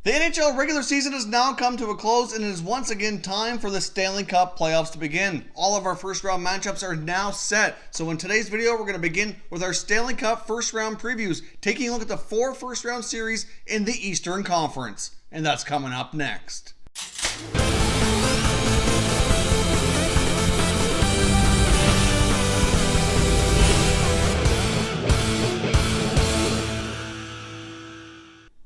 The NHL regular season has now come to a close, and it is once again time for the Stanley Cup Playoffs to begin. All of our first round matchups are now set, so in today's video we're going to begin with our Stanley Cup first round previews, taking a look at the 4 first round series in the Eastern Conference. And that's coming up next.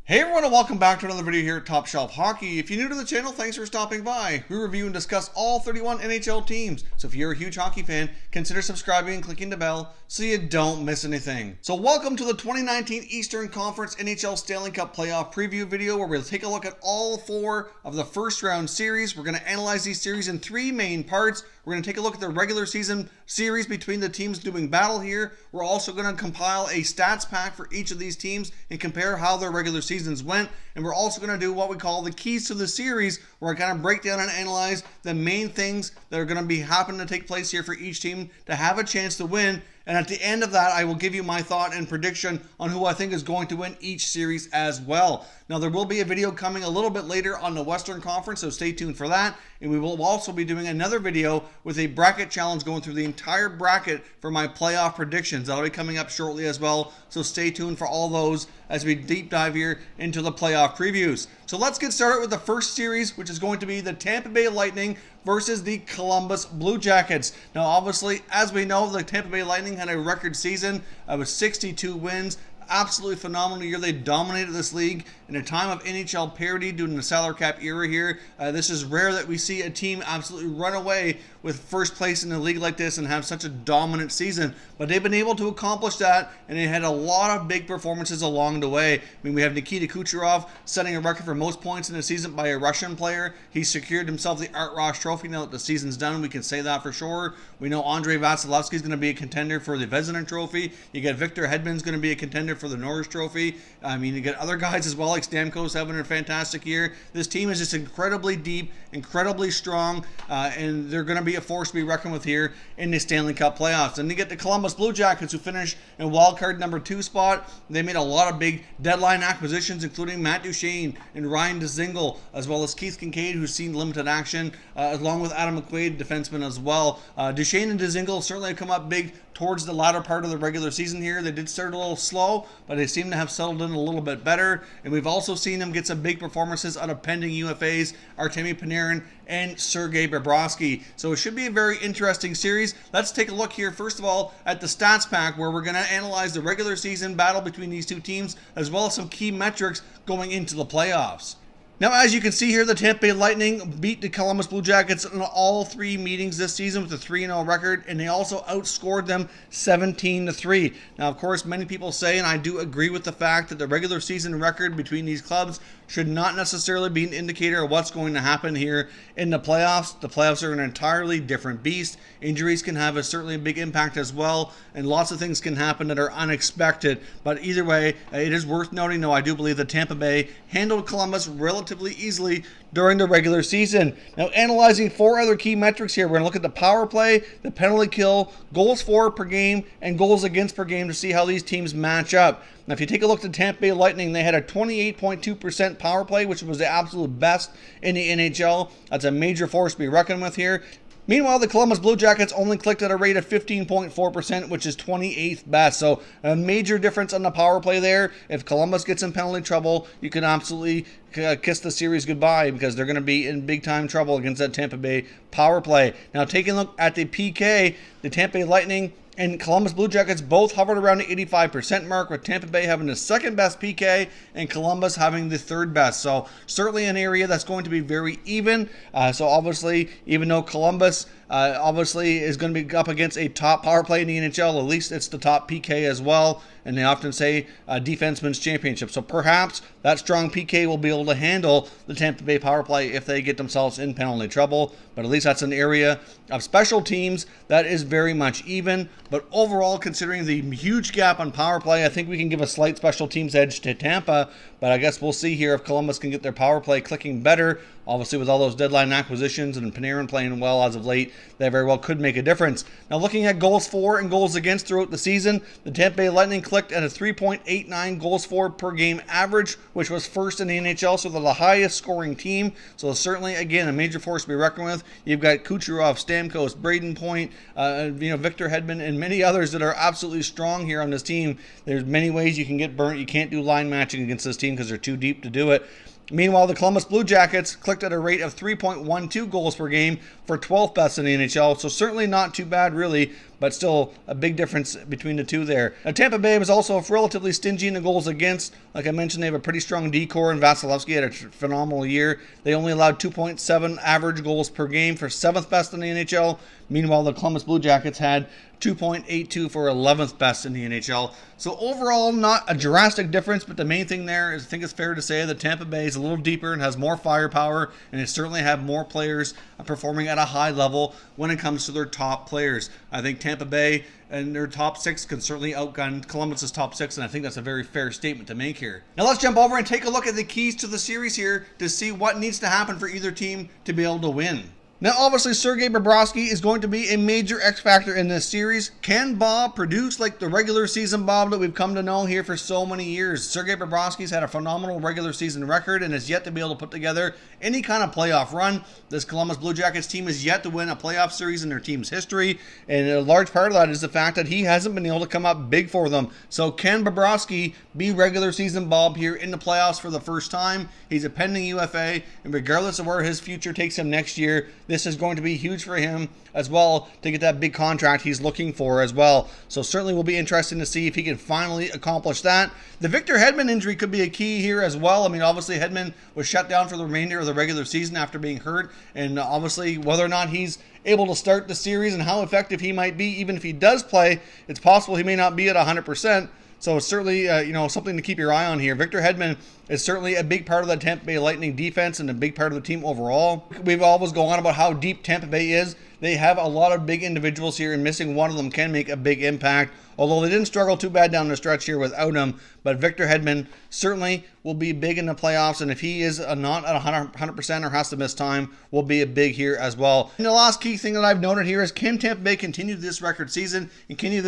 Hey everyone, and welcome back to another video here at Top Shelf Hockey. If you're new to the channel, thanks for stopping by. We review and discuss all 31 NHL teams, so if you're a huge hockey fan, consider subscribing and clicking the bell so you don't miss anything. So welcome to the 2019 Eastern Conference NHL Stanley Cup Playoff preview video, where we'll take a look at all 4 of the first round series. We're going to analyze these series in 3 main parts. We're going to take a look at the regular season series between the teams doing battle here. We're also going to compile a stats pack for each of these teams and compare how their regular seasons went. And we're also going to do what we call the keys to the series, where I kind of break down and analyze the main things that are going to be happening to take place here for each team to have a chance to win. And at the end of that, I will give you my thought and prediction on who I think is going to win each series as well. Now, there will be a video coming a little bit later on the Western Conference, so stay tuned for that. And we will also be doing another video with a bracket challenge going through the entire bracket for my playoff predictions. That'll be coming up shortly as well, so stay tuned for all those as we deep dive here into the playoff previews. So let's get started with the first series, which is going to be the Tampa Bay Lightning versus the Columbus Blue Jackets. Now, obviously, as we know, the Tampa Bay Lightning had a record season with 62 wins. Absolutely phenomenal year. They dominated this league in a time of NHL parity due to the salary cap era here. This is rare that we see a team absolutely run away with first place in the league like this and have such a dominant season. But they've been able to accomplish that, and they had a lot of big performances along the way. I mean, we have Nikita Kucherov setting a record for most points in a season by a Russian player. He secured himself the Art Ross Trophy. Now that the season's done, we can say that for sure. We know Andrei Vasilevsky is going to be a contender for the Vezina Trophy. You got Victor Hedman's going to be a contender for the Norris Trophy. I mean, you got other guys as well, like Stamkos having a fantastic year. This team is just incredibly deep, incredibly strong, and they're going to be a force to be reckoned with here in the Stanley Cup playoffs. And you get the Columbus Blue Jackets, who finished in wildcard number 2 spot. They made a lot of big deadline acquisitions, including Matt Duchene and Ryan Dzingel, as well as Keith Kincaid, who's seen limited action, along with Adam McQuaid, defenseman as well. Duchene and Dzingel certainly have come up big towards the latter part of the regular season here. They did start a little slow, but they seem to have settled in a little bit better. And we've also seen them get some big performances out of pending UFAs, Artemi Panarin and Sergei Bobrovsky. So it should be a very interesting series. Let's take a look here, first of all, at the stats pack, where we're going to analyze the regular season battle between these two teams, as well as some key metrics going into the playoffs. Now, as you can see here, the Tampa Bay Lightning beat the Columbus Blue Jackets in all 3 meetings this season with a 3-0 record, and they also outscored them 17-3. Now, of course, many people say, and I do agree with the fact, that the regular season record between these clubs should not necessarily be an indicator of what's going to happen here in the playoffs. The playoffs are an entirely different beast. Injuries can have certainly a big impact as well, and lots of things can happen that are unexpected. But either way, it is worth noting, though, I do believe that Tampa Bay handled Columbus relatively easily during the regular season. Now, analyzing 4 other key metrics here, we're going to look at the power play, the penalty kill, goals for per game, and goals against per game to see how these teams match up. Now, if you take a look at the Tampa Bay Lightning, they had a 28.2% power play, which was the absolute best in the NHL. That's a major force to be reckoned with here. Meanwhile, the Columbus Blue Jackets only clicked at a rate of 15.4%, which is 28th best. So a major difference on the power play there. If Columbus gets in penalty trouble, you can absolutely kiss the series goodbye, because they're going to be in big time trouble against that Tampa Bay power play. Now, taking a look at the PK, the Tampa Bay Lightning and Columbus Blue Jackets both hovered around the 85% mark, with Tampa Bay having the 2nd best PK and Columbus having the 3rd best. So certainly an area that's going to be very even. So obviously, even though Columbus obviously is going to be up against a top power play in the NHL, at least it's the top PK as well. And they often say defenseman's championship. So perhaps that strong PK will be able to handle the Tampa Bay power play if they get themselves in penalty trouble. But at least that's an area of special teams that is very much even. But overall, considering the huge gap on power play, I think we can give a slight special teams edge to Tampa. but I guess we'll see here if Columbus can get their power play clicking better. Obviously, with all those deadline acquisitions and Panarin playing well as of late, that very well could make a difference. Now, looking at goals for and goals against throughout the season, the Tampa Bay Lightning clicked at a 3.89 goals for per game average, which was first in the NHL, so they're the highest scoring team. So certainly, again, a major force to be reckoned with. You've got Kucherov, Stamkos, Braden Point, Victor Hedman, and many others that are absolutely strong here on this team. There's many ways you can get burnt. You can't do line matching against this team because they're too deep to do it. Meanwhile, the Columbus Blue Jackets clicked at a rate of 3.12 goals per game for 12th best in the NHL, so certainly not too bad really, but still a big difference between the two there. Now, Tampa Bay was also relatively stingy in the goals against. Like I mentioned, they have a pretty strong D-core, and Vasilevsky had a phenomenal year. They only allowed 2.7 average goals per game for 7th best in the NHL. Meanwhile, the Columbus Blue Jackets had 2.82 for 11th best in the NHL. So overall, not a drastic difference, but the main thing there is I think it's fair to say that Tampa Bay is a little deeper and has more firepower, and they certainly have more players performing at a high level when it comes to their top players. I think Tampa Bay and their top six can certainly outgun Columbus's top six, and I think that's a very fair statement to make here. Now let's jump over and take a look at the keys to the series here to see what needs to happen for either team to be able to win. Now, obviously, Sergei Bobrovsky is going to be a major X factor in this series. Can Bob produce like the regular season Bob that we've come to know here for so many years? Sergei Bobrovsky's had a phenomenal regular season record and has yet to be able to put together any kind of playoff run. This Columbus Blue Jackets team has yet to win a playoff series in their team's history, and a large part of that is the fact that he hasn't been able to come up big for them. So can Bobrovsky be regular season Bob here in the playoffs for the first time? He's a pending UFA, and regardless of where his future takes him next year, this is going to be huge for him as well to get that big contract he's looking for as well. So certainly will be interesting to see if he can finally accomplish that. The Victor Hedman injury could be a key here as well. I mean, obviously Hedman was shut down for the remainder of the regular season after being hurt, and obviously whether or not he's able to start the series and how effective he might be, even if he does play, it's possible he may not be at 100%. So it's certainly, something to keep your eye on here. Victor Hedman is certainly a big part of the Tampa Bay Lightning defense and a big part of the team overall. We've always gone on about how deep Tampa Bay is. They have a lot of big individuals here, and missing one of them can make a big impact. Although they didn't struggle too bad down the stretch here without him, but Victor Hedman certainly will be big in the playoffs, and if he is not at 100% or has to miss time, will be a big here as well. And the last key thing that I've noted here is, can Tampa Bay continue this record season and continue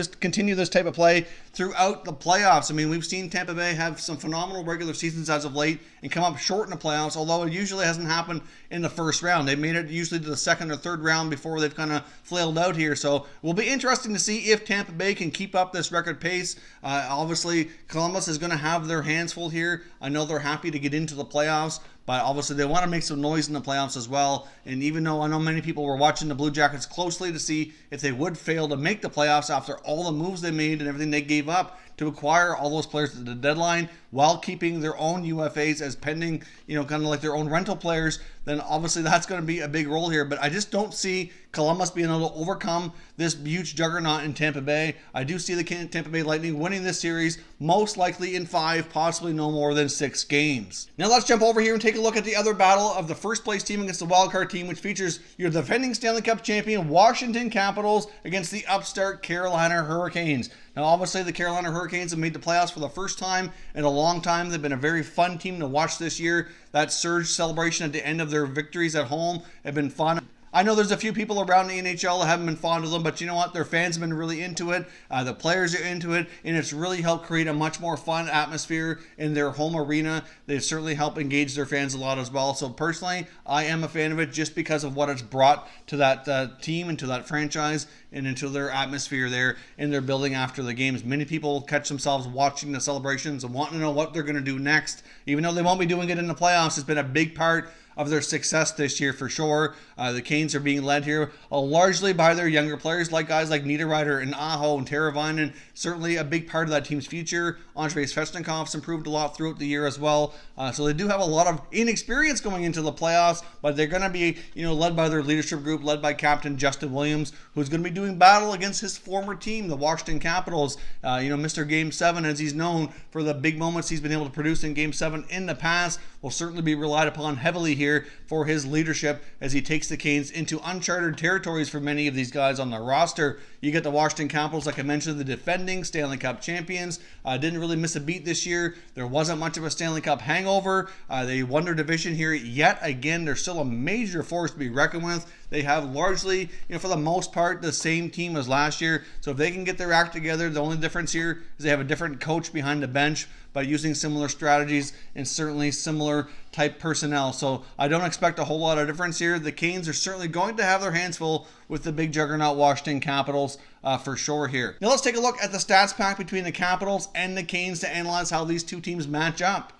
this type of play throughout the playoffs? I mean, we've seen Tampa Bay have some phenomenal regular seasons as of late and come up short in the playoffs, although it usually hasn't happened in the first round. They've made it usually to the second or third round before they've kind of flailed out here. So it will be interesting to see if Tampa Bay can keep up this record pace. Obviously, Columbus is going to have their hands full here. I know they're happy to get into the playoffs, but obviously they want to make some noise in the playoffs as well. And even though I know many people were watching the Blue Jackets closely to see if they would fail to make the playoffs after all the moves they made and everything they gave up to acquire all those players at the deadline while keeping their own UFAs as pending, kind of like their own rental players, then obviously that's going to be a big role here. But I just don't see Columbus being able to overcome this huge juggernaut in Tampa Bay. I do see the Tampa Bay Lightning winning this series, most likely in 5, possibly no more than 6 games. Now let's jump over here and take a look at the other battle of the first place team against the wildcard team, which features your defending Stanley Cup champion Washington Capitals against the upstart Carolina Hurricanes. Now obviously the Carolina Hurricanes have made the playoffs for the first time in a long time. They've been a very fun team to watch this year. That surge celebration at the end of their victories at home have been fun. I know there's a few people around the NHL that haven't been fond of them, but you know what? Their fans have been really into it. The players are into it, and it's really helped create a much more fun atmosphere in their home arena. They've certainly helped engage their fans a lot as well. So personally, I am a fan of it just because of what it's brought to that team and to that franchise and into their atmosphere there in their building after the games. Many people catch themselves watching the celebrations and wanting to know what they're going to do next. Even though they won't be doing it in the playoffs, it's been a big part of their success this year for sure. The Canes are being led here largely by their younger players, like guys like Niederreiter and Aho and Teravainen. Certainly a big part of that team's future. Andrei Svechnikov's improved a lot throughout the year as well. So they do have a lot of inexperience going into the playoffs, but they're going to be, led by their leadership group, led by Captain Justin Williams, who's going to be doing battle against his former team, the Washington Capitals. Mr. Game 7, as he's known for the big moments he's been able to produce in Game 7 in the past, will certainly be relied upon heavily here for his leadership as he takes the Canes into uncharted territories for many of these guys on the roster. You get the Washington Capitals, like I mentioned, the defending Stanley Cup champions. Didn't really miss a beat this year. There wasn't much of a Stanley Cup hangover. They won their division here yet again. They're still a major force to be reckoned with. They have largely, for the most part, the same team as last year. So if they can get their act together, the only difference here is they have a different coach behind the bench, but using similar strategies and certainly similar type personnel. So I don't expect a whole lot of difference here. The Canes are certainly going to have their hands full with the big juggernaut Washington Capitals for sure here. Now let's take a look at the stats pack between the Capitals and the Canes to analyze how these two teams match up.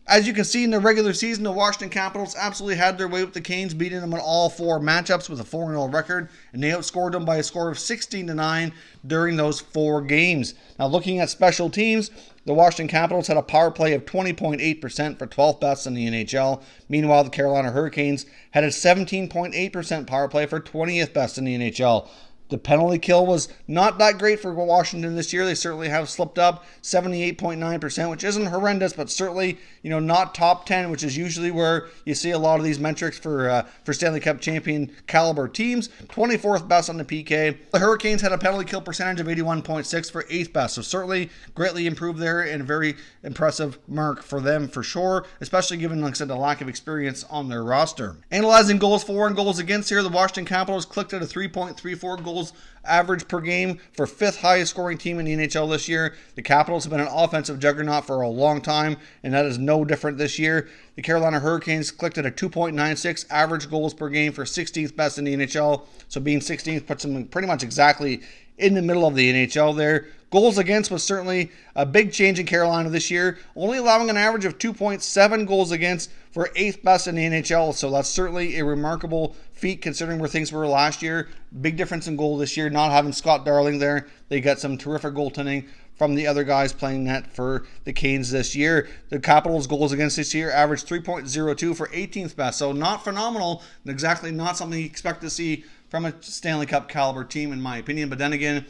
As you can see in the regular season, the Washington Capitals absolutely had their way with the Canes, beating them in all 4 matchups with a 4-0 record, and they outscored them by a score of 16-9 during those 4 games. Now looking at special teams, the Washington Capitals had a power play of 20.8% for 12th best in the NHL. Meanwhile, the Carolina Hurricanes had a 17.8% power play for 20th best in the NHL. The penalty kill was not that great for Washington this year. They certainly have slipped up 78.9%, which isn't horrendous, but certainly, not top 10, which is usually where you see a lot of these metrics for Stanley Cup champion caliber teams. 24th best on the PK. The Hurricanes had a penalty kill percentage of 81.6 for 8th best, so certainly greatly improved there and a very impressive mark for them for sure, especially given, like I said, the lack of experience on their roster. Analyzing goals for and goals against here, the Washington Capitals clicked at a 3.34 goals average per game for 5th highest scoring team in the NHL this year. The Capitals have been an offensive juggernaut for a long time, and that is no different this year. The Carolina Hurricanes clicked at a 2.96 average goals per game for 16th best in the NHL. So being 16th puts them pretty much exactly in the middle of the NHL there. Goals against was certainly a big change in Carolina this year, only allowing an average of 2.7 goals against for 8th best in the NHL. So that's certainly a remarkable feat considering where things were last year. Big difference in goal this year, not having Scott Darling there. They got some terrific goaltending from the other guys playing net for the Canes this year. The Capitals' goals against this year averaged 3.02 for 18th best. So not phenomenal, exactly not something you expect to see from a Stanley Cup caliber team, in my opinion. But then again,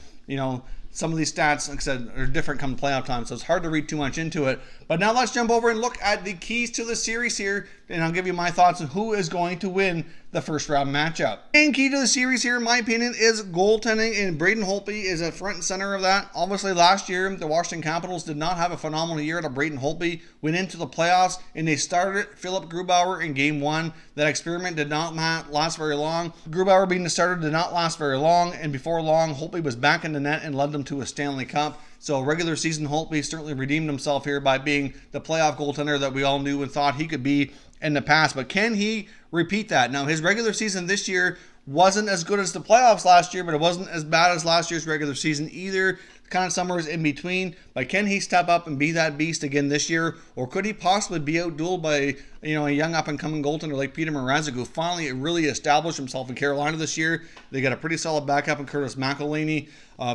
some of these stats, like I said, are different come playoff time, so it's hard to read too much into it. But now let's jump over and look at the keys to the series here, and I'll give you my thoughts on who is going to win the first round matchup. The main key to the series here, in my opinion, is goaltending, and Braden Holtby is at front and center of that. Obviously, last year, the Washington Capitals did not have a phenomenal year to Braden Holtby. Went into the playoffs, and they started Philip Grubauer in Game 1. That experiment did not last very long. Grubauer being the starter did not last very long, and before long, Holtby was back in the net and led them to a Stanley Cup. So regular season Holtby certainly redeemed himself here by being the playoff goaltender that we all knew and thought he could be in the past. But can he repeat that? Now, his regular season this year wasn't as good as the playoffs last year, but it wasn't as bad as last year's regular season either. Kind of somewhere in between. But can he step up and be that beast again this year? Or could he possibly be outdueled by a young up-and-coming goaltender like Peter Mrazek, who finally really established himself in Carolina this year? They got a pretty solid backup in Curtis McElhinney.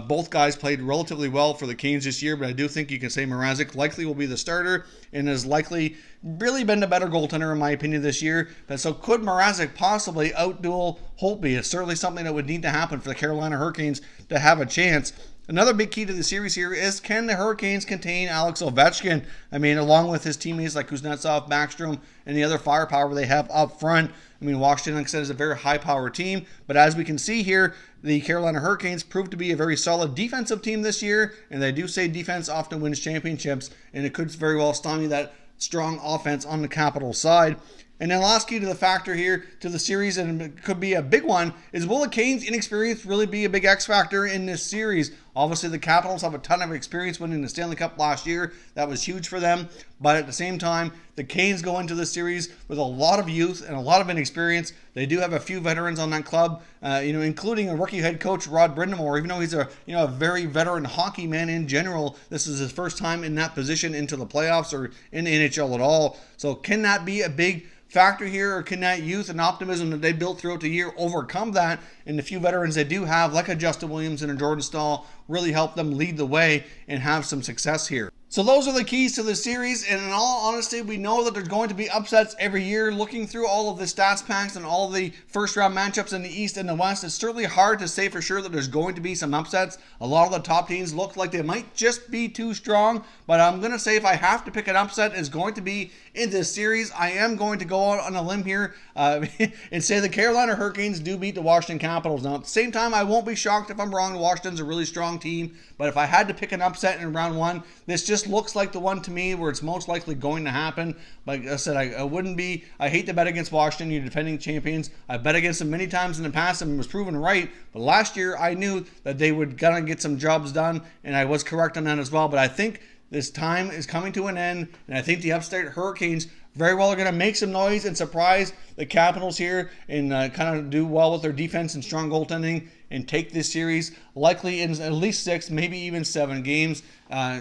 Both guys played relatively well for the Canes this year, but I do think you can say Mrazek likely will be the starter and has likely really been the better goaltender in my opinion this year. But so could Mrazek possibly outduel Holtby? It's certainly something that would need to happen for the Carolina Hurricanes to have a chance. Another big key to the series here is, can the Hurricanes contain Alex Ovechkin? I mean, along with his teammates like Kuznetsov, Backstrom, and the other firepower they have up front. I mean, Washington, like I said, is a very high-power team. But as we can see here, the Carolina Hurricanes proved to be a very solid defensive team this year. And they do say defense often wins championships. And it could very well stymie that strong offense on the Capitals side. And then last key to the factor here to the series, and it could be a big one, is will the Canes' inexperience really be a big X factor in this series? Obviously, the Capitals have a ton of experience winning the Stanley Cup last year. That was huge for them. But at the same time, the Canes go into the series with a lot of youth and a lot of inexperience. They do have a few veterans on that club, including a rookie head coach, Rod Brindamore. Even though he's a very veteran hockey man in general, this is his first time in that position into the playoffs or in the NHL at all. So can that be a big factor here, or can that youth and optimism that they built throughout the year overcome that? And the few veterans they do have, like a Justin Williams and a Jordan Staal, really help them lead the way and have some success here. So those are the keys to the series, and in all honesty, we know that there's going to be upsets every year. Looking through all of the stats packs and all of the first-round matchups in the East and the West, it's certainly hard to say for sure that there's going to be some upsets. A lot of the top teams look like they might just be too strong, but I'm going to say if I have to pick an upset, it's going to be in this series. I am going to go out on a limb here and say the Carolina Hurricanes do beat the Washington Capitals. Now, at the same time, I won't be shocked if I'm wrong. Washington's a really strong team, but if I had to pick an upset in round one, this just looks like the one to me where it's most likely going to happen. Like I said, I wouldn't be, I hate to bet against Washington, you're defending champions. I bet against them many times in the past and was proven right, but last year I knew that they would gonna get some jobs done, and I was correct on that as well. But I think this time is coming to an end, and I think the upstate Hurricanes very well are going to make some noise and surprise the Capitals here and kind of do well with their defense and strong goaltending and take this series likely in at least 6, maybe even 7 games.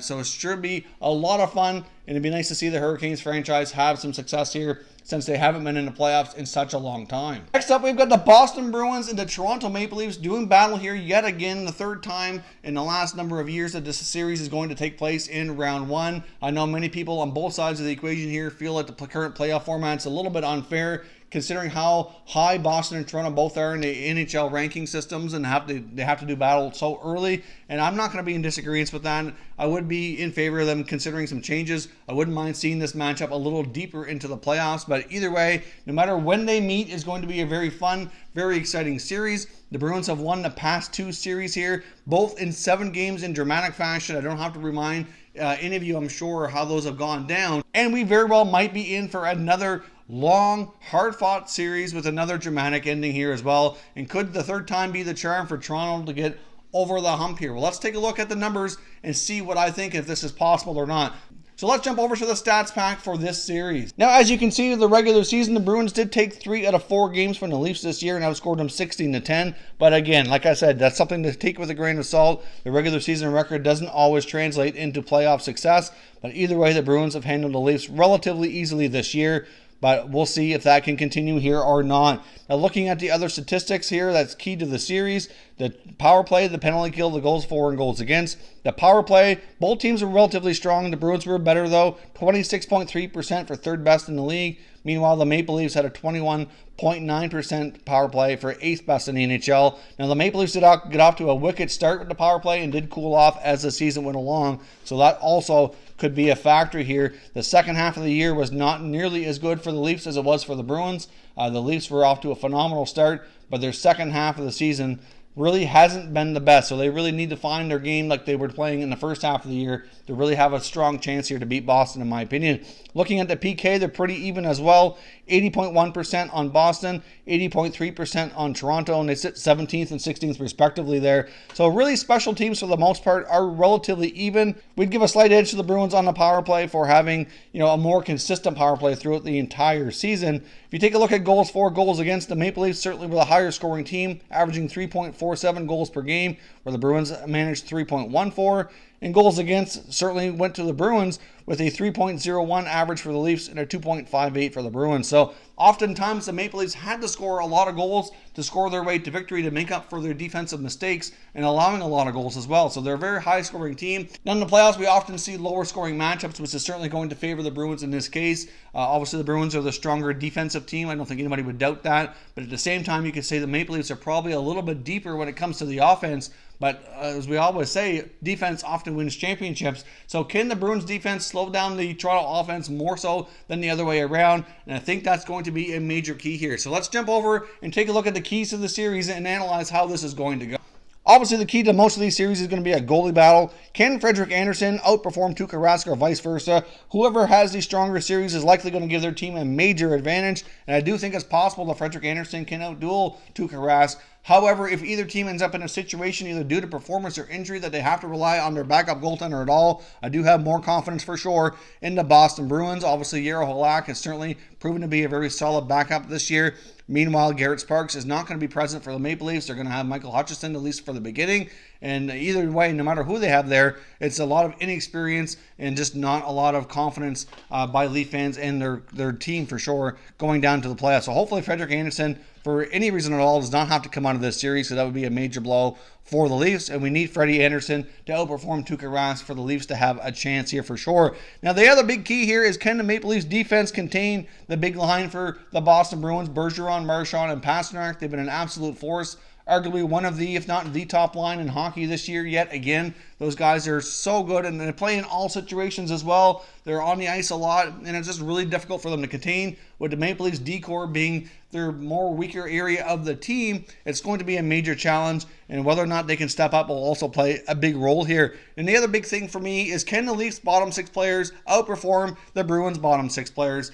So it should be a lot of fun, and it'd be nice to see the Hurricanes franchise have some success here since they haven't been in the playoffs in such a long time. Next up, we've got the Boston Bruins and the Toronto Maple Leafs doing battle here yet again, the third time in the last number of years that this series is going to take place in round one. I know many people on both sides of the equation here feel that the current playoff format's a little bit unfair, considering how high Boston and Toronto both are in the NHL ranking systems and they have to do battle so early. And I'm not going to be in disagreement with that. I would be in favor of them considering some changes. I wouldn't mind seeing this matchup a little deeper into the playoffs. But either way, no matter when they meet, is going to be a very fun, very exciting series. The Bruins have won the past 2 series here, both in 7 games in dramatic fashion. I don't have to remind any of you, I'm sure, how those have gone down. And we very well might be in for another long, hard-fought series with another dramatic ending here as well. And could the third time be the charm for Toronto to get over the hump here? Well, let's take a look at the numbers and see what I think, if this is possible or not. So let's jump over to the stats pack for this series. Now, as you can see, in the regular season, the Bruins did take 3 out of 4 games from the Leafs this year and outscored them 16-10. But again, like I said, that's something to take with a grain of salt. The regular season record doesn't always translate into playoff success. But either way, the Bruins have handled the Leafs relatively easily this year. But we'll see if that can continue here or not. Now, looking at the other statistics here, that's key to the series. The power play, the penalty kill, the goals for and goals against. The power play, both teams were relatively strong. The Bruins were better, though. 26.3% for third best in the league. Meanwhile, the Maple Leafs had a 21.9% power play for 8th best in the NHL. Now, the Maple Leafs did get off to a wicked start with the power play and did cool off as the season went along. So that also could be a factor here. The second half of the year was not nearly as good for the Leafs as it was for the Bruins. The Leafs were off to a phenomenal start, but their second half of the season really hasn't been the best. So they really need to find their game like they were playing in the first half of the year to really have a strong chance here to beat Boston, in my opinion. Looking at the PK, they're pretty even as well. 80.1% on Boston, 80.3% on Toronto, and they sit 17th and 16th respectively there. So really, special teams for the most part are relatively even. We'd give a slight edge to the Bruins on the power play for having, a more consistent power play throughout the entire season. If you take a look at goals for, goals against, the Maple Leafs certainly were the higher scoring team, averaging 3.47 goals per game, where the Bruins managed 3.14. And goals against certainly went to the Bruins with a 3.01 average for the Leafs and a 2.58 for the Bruins. So oftentimes the Maple Leafs had to score a lot of goals to score their way to victory to make up for their defensive mistakes and allowing a lot of goals as well. So they're a very high-scoring team. Now in the playoffs, we often see lower-scoring matchups, which is certainly going to favor the Bruins in this case. Obviously, the Bruins are the stronger defensive team. I don't think anybody would doubt that. But at the same time, you could say the Maple Leafs are probably a little bit deeper when it comes to the offense. But as we always say, defense often wins championships. So can the Bruins defense slow down the Toronto offense more so than the other way around? And I think that's going to be a major key here. So let's jump over and take a look at the keys to the series and analyze how this is going to go. Obviously, the key to most of these series is going to be a goalie battle. Can Frederik Andersen outperform Tuukka Rask or vice versa? Whoever has the stronger series is likely going to give their team a major advantage. And I do think it's possible that Frederik Andersen can outduel Tuukka Rask. However, if either team ends up in a situation, either due to performance or injury, that they have to rely on their backup goaltender at all, I do have more confidence for sure in the Boston Bruins. Obviously, Jaro Halak has certainly proven to be a very solid backup this year. Meanwhile, Garrett Sparks is not going to be present for the Maple Leafs. They're going to have Michael Hutchinson, at least for the beginning. And either way, no matter who they have there, it's a lot of inexperience and just not a lot of confidence by Leaf fans and their team for sure going down to the playoffs. So hopefully Frederik Andersen, for any reason at all, does not have to come out of this series, so that would be a major blow for the Leafs, and we need Freddie Andersen to outperform Tuukka Rask for the Leafs to have a chance here for sure. Now, the other big key here is, can the Maple Leafs defense contain the big line for the Boston Bruins? Bergeron, Marchand, and Pastrnak, they've been an absolute force. Arguably one of the, if not the top line in hockey this year yet again. Those guys are so good, and they play in all situations as well. They're on the ice a lot, and it's just really difficult for them to contain. With the Maple Leafs decor being their more weaker area of the team, it's going to be a major challenge, and whether or not they can step up will also play a big role here. And the other big thing for me is, can the Leafs bottom six players outperform the Bruins bottom six players?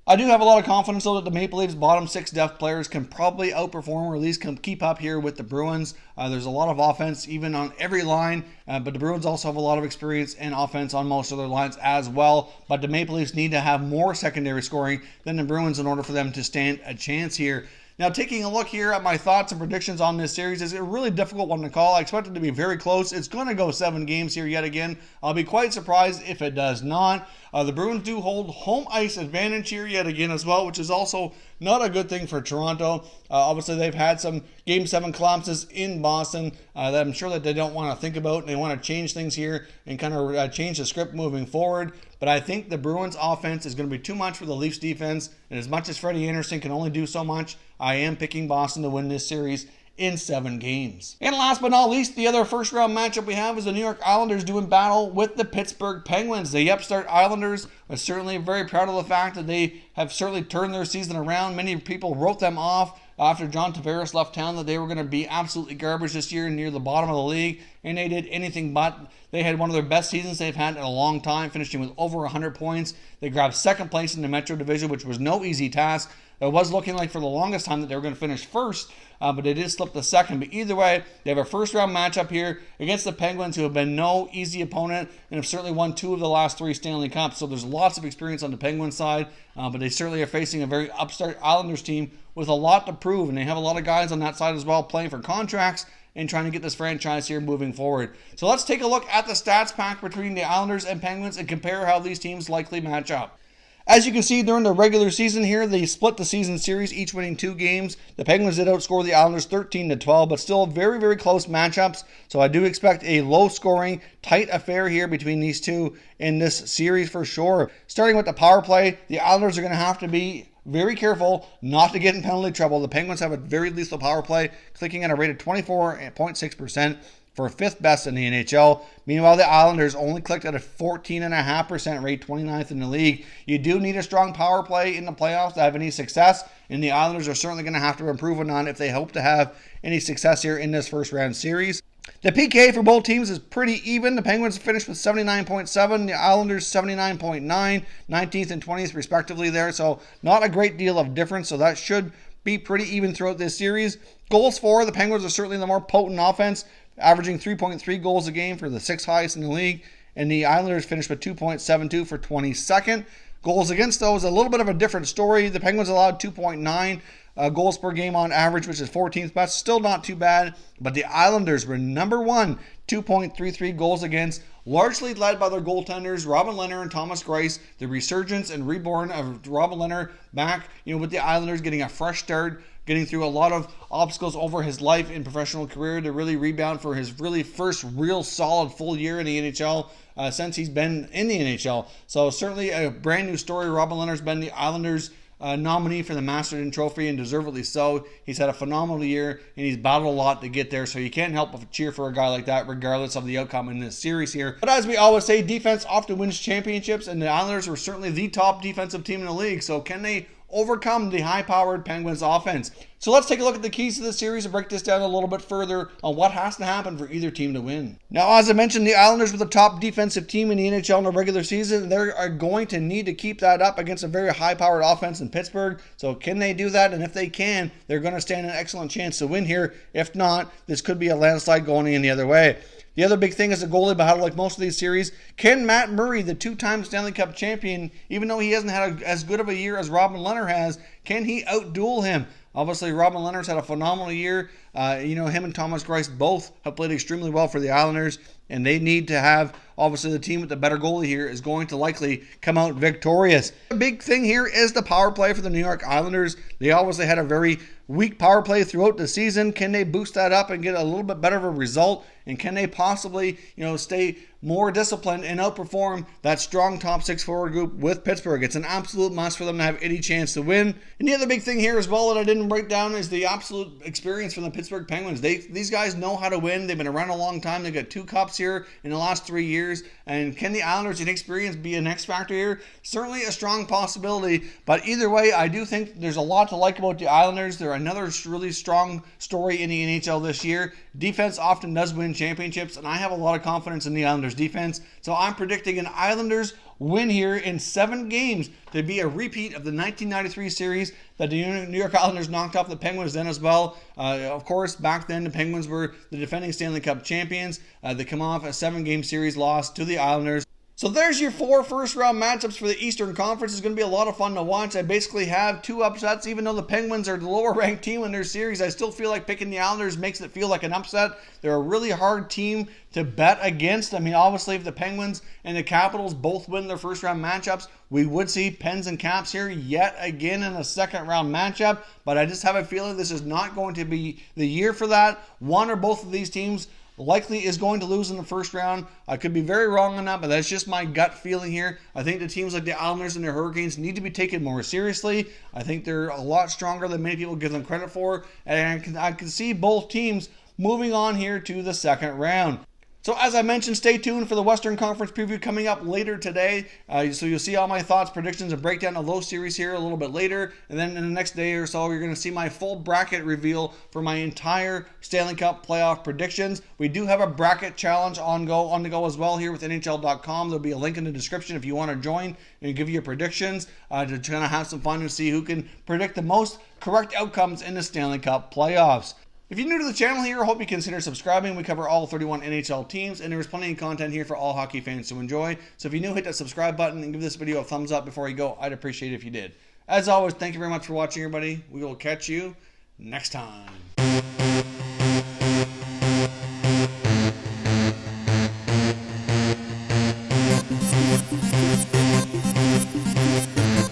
I do have a lot of confidence, though, that the Maple Leafs bottom six depth players can probably outperform, or at least can keep up here with the Bruins. There's a lot of offense even on every line, but the Bruins also have a lot of experience and offense on most of their lines as well. But the Maple Leafs need to have more secondary scoring than the Bruins in order for them to stand a chance here. Now, taking a look here at my thoughts and predictions on this series, is a really difficult one to call. I expect it to be very close. It's going to go 7 games here yet again. I'll be quite surprised if it does not. The Bruins do hold home ice advantage here yet again as well, which is also not a good thing for Toronto. Obviously, they've had some Game 7 collapses in Boston that I'm sure that they don't want to think about, and they want to change things here and kind of change the script moving forward. But I think the Bruins offense is going to be too much for the Leafs defense, and as much as Freddie Andersen can only do so much, I am picking Boston to win this series in 7 games. And last but not least, the other first round matchup we have is the New York Islanders doing battle with the Pittsburgh Penguins. The upstart Islanders are certainly very proud of the fact that they have certainly turned their season around. Many people wrote them off after John Tavares left town, that they were going to be absolutely garbage this year, near the bottom of the league, and they did anything but. They had one of their best seasons they've had in a long time, finishing with over 100 points. They grabbed second place in the Metro Division, which was no easy task. It was looking like for the longest time that they were going to finish first, but they did slip to second. But either way, they have a first-round matchup here against the Penguins, who have been no easy opponent and have certainly won 2 of the last 3 Stanley Cups. So there's lots of experience on the Penguins side, but they certainly are facing a very upstart Islanders team with a lot to prove, and they have a lot of guys on that side as well playing for contracts and trying to get this franchise here moving forward. So let's take a look at the stats pack between the Islanders and Penguins and compare how these teams likely match up. As you can see, during the regular season here, they split the season series, each winning 2 games. The Penguins did outscore the Islanders 13-12, but still very, very close matchups. So I do expect a low-scoring, tight affair here between these two in this series for sure. Starting with the power play, the Islanders are going to have to be very careful not to get in penalty trouble. The Penguins have a very lethal power play, clicking at a rate of 24.6%. for 5th best in the NHL. Meanwhile, the Islanders only clicked at a 14.5% rate, 29th in the league. You do need a strong power play in the playoffs to have any success, and the Islanders are certainly going to have to improve on it if they hope to have any success here in this first round series. The PK for both teams is pretty even. The Penguins finished with 79.7, the Islanders 79.9, 19th and 20th respectively there, so not a great deal of difference, so that should be pretty even throughout this series. Goals for, the Penguins are certainly the more potent offense, averaging 3.3 goals a game for the 6th highest in the league, and the Islanders finished with 2.72 for 22nd. Goals against, though, is a little bit of a different story. The Penguins allowed 2.9 goals per game on average, which is 14th best. Still not too bad, but the Islanders were number 1, 2.33 goals against, largely led by their goaltenders, Robin Lehner and Thomas Greiss. The resurgence and reborn of Robin Lehner back, with the Islanders getting a fresh start, getting through a lot of obstacles over his life and professional career to really rebound for his really first real solid full year in the NHL since he's been in the NHL. So certainly a brand new story. Robin Lehner's been the Islanders nominee for the Masterton Trophy, and deservedly so. He's had a phenomenal year, and he's battled a lot to get there, so you can't help but cheer for a guy like that, regardless of the outcome in this series here. But as we always say, defense often wins championships, and the Islanders were certainly the top defensive team in the league, so can they overcome the high-powered Penguins offense? So let's take a look at the keys to the series and break this down a little bit further on what has to happen for either team to win. Now, as I mentioned, the Islanders were the top defensive team in the NHL in the regular season. They are going to need to keep that up against a very high-powered offense in Pittsburgh. So can they do that? And if they can, they're going to stand an excellent chance to win here. If not, this could be a landslide going in the other way. The other big thing is the goalie battle, like most of these series. Can Matt Murray, the two-time Stanley Cup champion, even though he hasn't had as good of a year as Robin Lehner has, can he outduel him? Obviously, Robin Lehner's had a phenomenal year. Him and Thomas Greiss both have played extremely well for the Islanders, and they need to have, obviously, the team with the better goalie here is going to likely come out victorious. The big thing here is the power play for the New York Islanders. They obviously had a very weak power play throughout the season. Can they boost that up and get a little bit better of a result? And can they possibly, stay more disciplined and outperform that strong top six forward group with Pittsburgh? It's an absolute must for them to have any chance to win. And the other big thing here as well that I didn't write down is the absolute experience from the Pittsburgh Penguins. These guys know how to win. They've been around a long time. They got 2 cups here in the last 3 years. And can the Islanders' inexperience be an X factor here? Certainly a strong possibility. But either way, I do think there's a lot to like about the Islanders. They're another really strong story in the NHL this year. Defense often does win championships, and I have a lot of confidence in the Islanders' defense. So I'm predicting an Islanders win here in 7 games to be a repeat of the 1993 series that the New York Islanders knocked off the Penguins then as well. Of course, back then the Penguins were the defending Stanley Cup champions. They come off a 7-game series loss to the Islanders. So there's your 4 first-round matchups for the Eastern Conference. It's going to be a lot of fun to watch. I basically have 2 upsets. Even though the Penguins are the lower-ranked team in their series, I still feel like picking the Islanders makes it feel like an upset. They're a really hard team to bet against. I mean, obviously, if the Penguins and the Capitals both win their first-round matchups, we would see Pens and Caps here yet again in a second-round matchup. But I just have a feeling this is not going to be the year for that. One or both of these teams likely is going to lose in the first round. I could be very wrong on that, but that's just my gut feeling here. I think the teams like the Islanders and the Hurricanes need to be taken more seriously. I think they're a lot stronger than many people give them credit for, and I can see both teams moving on here to the second round. So as I mentioned, stay tuned for the Western Conference preview coming up later today. So you'll see all my thoughts, predictions, and breakdown of those series here a little bit later. And then in the next day or so, you're going to see my full bracket reveal for my entire Stanley Cup playoff predictions. We do have a bracket challenge on the go as well here with NHL.com. There'll be a link in the description if you want to join and give your predictions to kind of have some fun and see who can predict the most correct outcomes in the Stanley Cup playoffs. If you're new to the channel here, I hope you consider subscribing. We cover all 31 NHL teams, and there's plenty of content here for all hockey fans to enjoy. So if you're new, hit that subscribe button and give this video a thumbs up before you go. I'd appreciate it if you did. As always, thank you very much for watching, everybody. We will catch you next time.